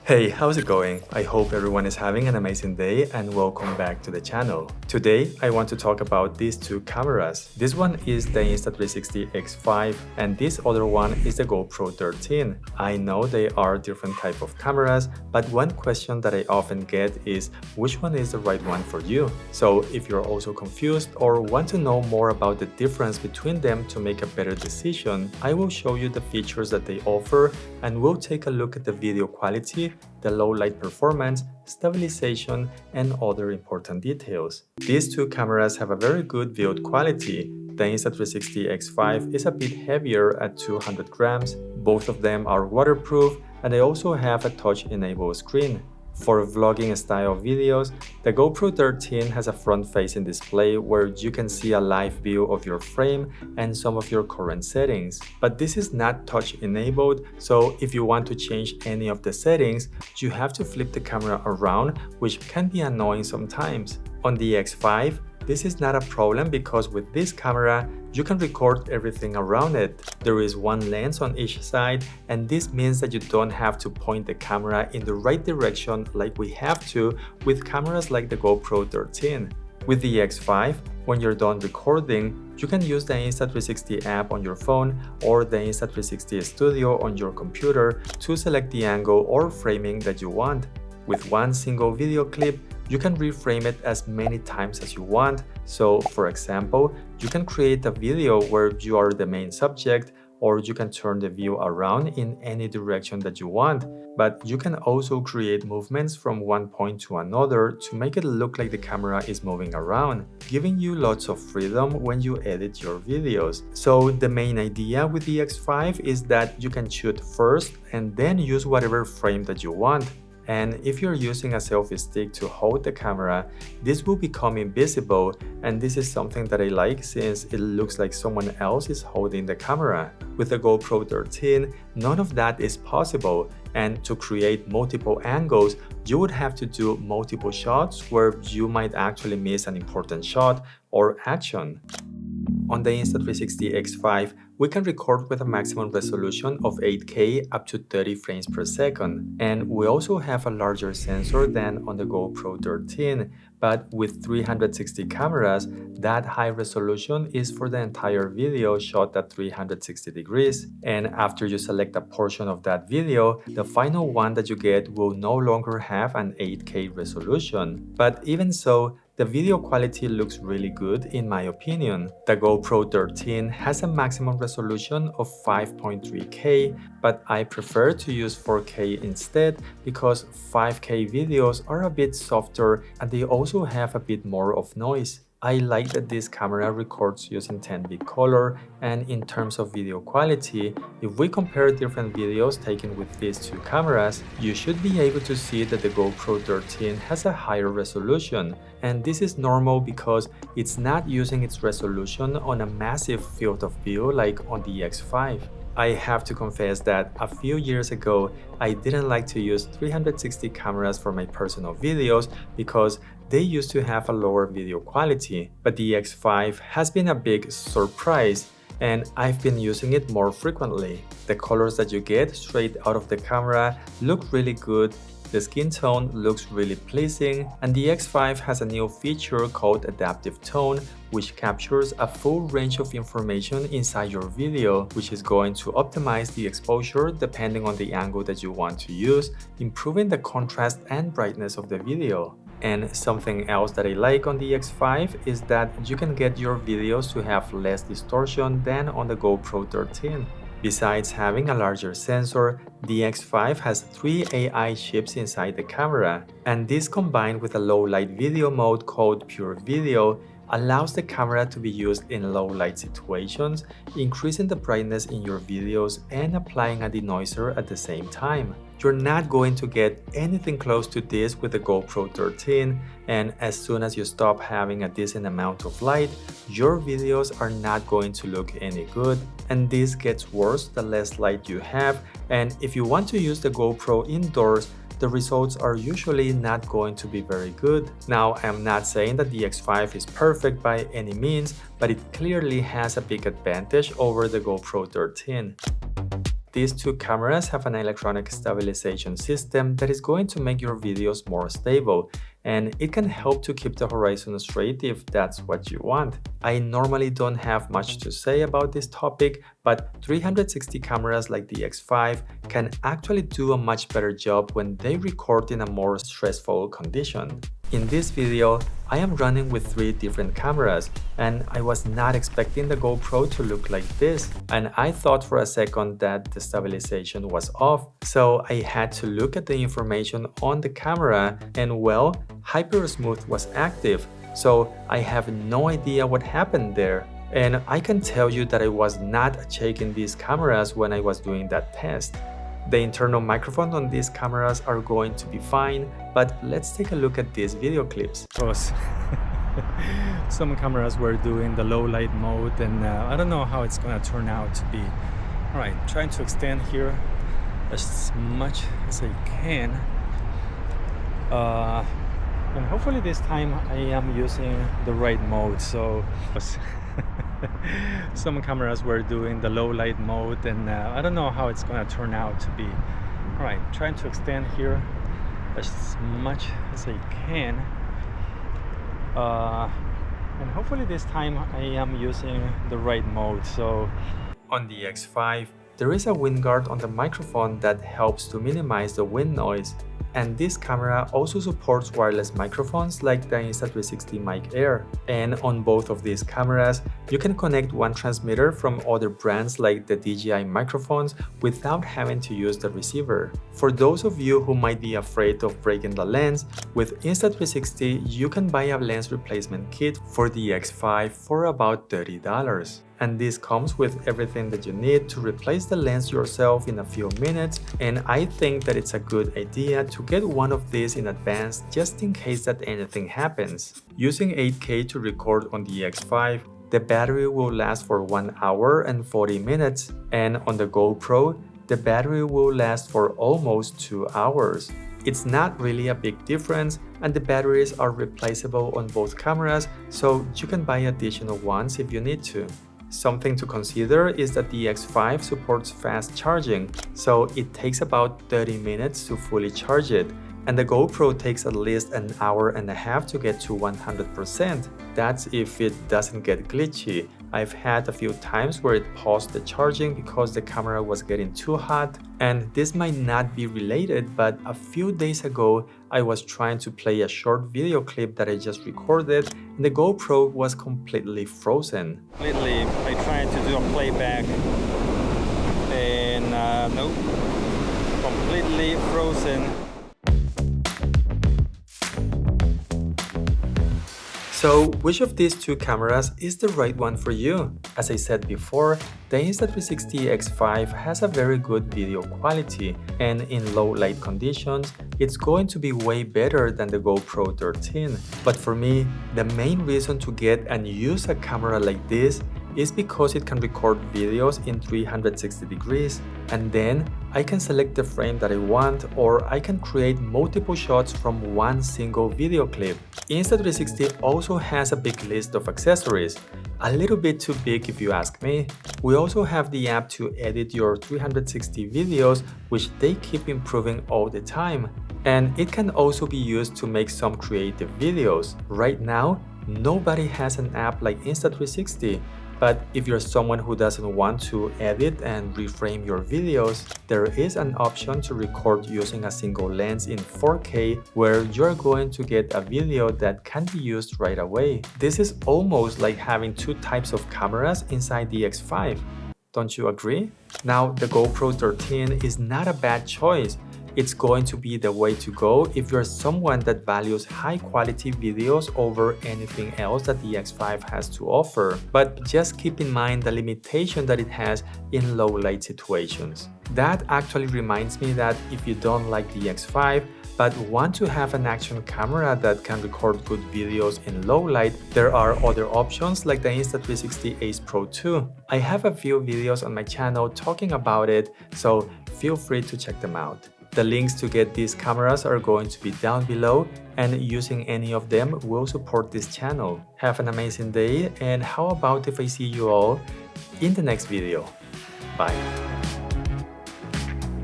Hey, how's it going? I hope everyone is having an amazing day and welcome back to the channel. Today, I want to talk about these two cameras. This one is the Insta360 X5 and this other one is the GoPro 13. I know they are different type of cameras, but one question that I often get is which one is the right one for you? So if you're also confused or want to know more about the difference between them to make a better decision, I will show you the features that they offer and we'll take a look at the video quality, the low light performance, stabilization, and other important details. These two cameras have a very good build quality. The Insta360 X5 is a bit heavier at 200 grams, both of them are waterproof, and they also have a touch-enabled screen. For vlogging style videos, the GoPro 13 has a front-facing display where you can see a live view of your frame and some of your current settings. But this is not touch-enabled, so if you want to change any of the settings, you have to flip the camera around, which can be annoying sometimes. On the X5, this is not a problem because with this camera, you can record everything around it. There is one lens on each side, and this means that you don't have to point the camera in the right direction like we have to with cameras like the GoPro 13. With the X5, when you're done recording, you can use the Insta360 app on your phone or the Insta360 Studio on your computer to select the angle or framing that you want. With one single video clip, you can reframe it as many times as you want. So, for example, you can create a video where you are the main subject, or you can turn the view around in any direction that you want. But you can also create movements from one point to another to make it look like the camera is moving around, giving you lots of freedom when you edit your videos. So the main idea with the X5 is that you can shoot first and then use whatever frame that you want. And if you're using a selfie stick to hold the camera, this will become invisible, and this is something that I like since it looks like someone else is holding the camera. With the GoPro 13, none of that is possible, and to create multiple angles, you would have to do multiple shots where you might actually miss an important shot or action. On the Insta360 X5, we can record with a maximum resolution of 8K up to 30 frames per second, and we also have a larger sensor than on the GoPro 13, but with 360 cameras, that high resolution is for the entire video shot at 360 degrees, and after you select a portion of that video, the final one that you get will no longer have an 8K resolution. But even so, the video quality looks really good in my opinion. The GoPro 13 has a maximum resolution of 5.3K, but I prefer to use 4K instead because 5K videos are a bit softer and they also have a bit more of noise. I like that this camera records using 10-bit color, and in terms of video quality, if we compare different videos taken with these two cameras, you should be able to see that the GoPro 13 has a higher resolution, and this is normal because it's not using its resolution on a massive field of view like on the X5. I have to confess that a few years ago, I didn't like to use 360 cameras for my personal videos because they used to have a lower video quality, but the X5 has been a big surprise and I've been using it more frequently. The colors that you get straight out of the camera look really good. The skin tone looks really pleasing, and the X5 has a new feature called Adaptive Tone, which captures a full range of information inside your video, which is going to optimize the exposure depending on the angle that you want to use, improving the contrast and brightness of the video. And something else that I like on the X5 is that you can get your videos to have less distortion than on the GoPro 13. Besides having a larger sensor, the X5 has 3 AI chips inside the camera, and this combined with a low-light video mode called Pure Video allows the camera to be used in low-light situations, increasing the brightness in your videos and applying a denoiser at the same time. You're not going to get anything close to this with the GoPro 13, and as soon as you stop having a decent amount of light, your videos are not going to look any good, and this gets worse the less light you have, and if you want to use the GoPro indoors, the results are usually not going to be very good. Now, I'm not saying that the X5 is perfect by any means, but it clearly has a big advantage over the GoPro 13. These two cameras have an electronic stabilization system that is going to make your videos more stable, and it can help to keep the horizon straight if that's what you want. I normally don't have much to say about this topic, but 360 cameras like the X5 can actually do a much better job when they record in a more stressful condition. In this video, I am running with 3 different cameras, and I was not expecting the GoPro to look like this, and I thought for a second that the stabilization was off, so I had to look at the information on the camera, and well, Hyper Smooth was active, so I have no idea what happened there. And I can tell you that I was not checking these cameras when I was doing that test. The internal microphones on these cameras are going to be fine, but let's take a look at these video clips. Because some cameras were doing the low light mode, and I don't know how it's gonna turn out to be. Alright, trying to extend here as much as I can. And hopefully this time I am using the right mode. So some cameras were doing the low light mode, and I don't know how it's gonna turn out to be. Alright, trying to extend here as much as I can. And hopefully this time I am using the right mode. So on the X5, there is a wind guard on the microphone that helps to minimize the wind noise. And this camera also supports wireless microphones like the Insta360 Mic Air. And on both of these cameras, you can connect one transmitter from other brands like the DJI microphones without having to use the receiver. For those of you who might be afraid of breaking the lens, with Insta360 you can buy a lens replacement kit for the X5 for about $30. And this comes with everything that you need to replace the lens yourself in a few minutes, and I think that it's a good idea to get one of these in advance just in case that anything happens. Using 8K to record on the X5, the battery will last for 1 hour and 40 minutes, and on the GoPro, the battery will last for almost 2 hours. It's not really a big difference, and the batteries are replaceable on both cameras, so you can buy additional ones if you need to. Something to consider is that the X5 supports fast charging, so it takes about 30 minutes to fully charge it, and the GoPro takes at least an hour and a half to get to 100%. That's if it doesn't get glitchy. I've had a few times where it paused the charging because the camera was getting too hot, and this might not be related, but a few days ago I was trying to play a short video clip that I just recorded, and the GoPro was completely frozen. I tried to do a playback, and nope, completely frozen. So, which of these two cameras is the right one for you? As I said before, the Insta360 X5 has a very good video quality, and in low light conditions, it's going to be way better than the GoPro 13. But for me, the main reason to get and use a camera like this is because it can record videos in 360 degrees, and then I can select the frame that I want, or I can create multiple shots from one single video clip. Insta360 also has a big list of accessories, a little bit too big if you ask me. We also have the app to edit your 360 videos, which they keep improving all the time. And it can also be used to make some creative videos. Right now, nobody has an app like Insta360. But if you're someone who doesn't want to edit and reframe your videos, there is an option to record using a single lens in 4K where you're going to get a video that can be used right away. This is almost like having 2 types of cameras inside the X5. Don't you agree? Now, the GoPro 13 is not a bad choice. It's going to be the way to go if you're someone that values high quality videos over anything else that the X5 has to offer. But just keep in mind the limitation that it has in low light situations. That actually reminds me that if you don't like the X5, but want to have an action camera that can record good videos in low light, there are other options like the Insta360 Ace Pro 2. I have a few videos on my channel talking about it, so feel free to check them out. The links to get these cameras are going to be down below, and using any of them will support this channel. Have an amazing day, and how about if I see you all in the next video? Bye!